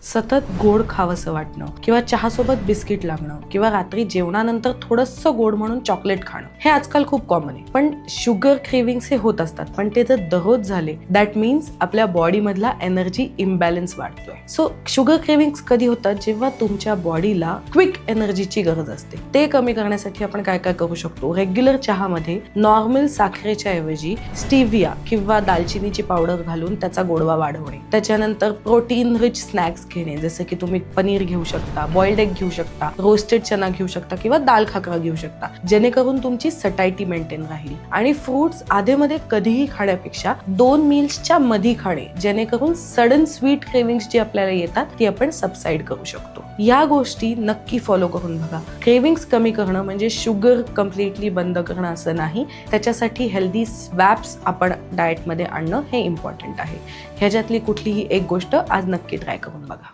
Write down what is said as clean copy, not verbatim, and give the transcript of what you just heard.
सतत गोड खावंसं वाटणं किंवा चहासोबत बिस्किट लागणं किंवा रात्री जेवणानंतर थोडंसं गोड म्हणून चॉकलेट खाणं हे आजकाल खूप कॉमन आहे. पण शुगर क्रेव्हिंग्स हे होत असतात, पण ते जर दररोज झाले दॅट मीन्स आपल्या बॉडी मधला एनर्जी इम्बॅलन्स वाढतोय. सो शुगर क्रेव्हिंग्स कधी होतात? जेव्हा तुमच्या बॉडीला क्विक एनर्जीची गरज असते. ते कमी करण्यासाठी आपण काय काय करू शकतो? रेग्युलर चहामध्ये नॉर्मल साखरेच्या ऐवजी स्टिविया किंवा दालचिनीची पावडर घालून त्याचा गोडवा वाढवणे. त्याच्यानंतर प्रोटीन रिच स्नॅक्स घेणे, जसं की तुम्ही पनीर घेऊ शकता, बॉइल्ड एग घेऊ शकता, रोस्टेड चना घेऊ शकता किंवा दाल खाकरा घेऊ शकता, जेणेकरून तुमची सटायटी मेंटेन राहील. आणि फ्रुट्स आधेमध्ये कधीही खाण्यापेक्षा 2 मील्सच्या मध्ये खाणे, जेणेकरून सडन स्वीट क्रेव्हिंग्स जी आपल्याला येतात ती आपण सबसाइड करू शकतो. या गोष्टी नक्की फॉलो करून बघा. क्रेव्हिंग्स कमी करणं म्हणजे शुगर कम्प्लिटली बंद करणं असं नाही. त्याच्यासाठी हेल्दी स्वॅप्स आपण डाएटमध्ये आणणं हे इम्पॉर्टंट आहे. ह्याच्यातली कुठलीही एक गोष्ट आज नक्की ट्राय करून बघा.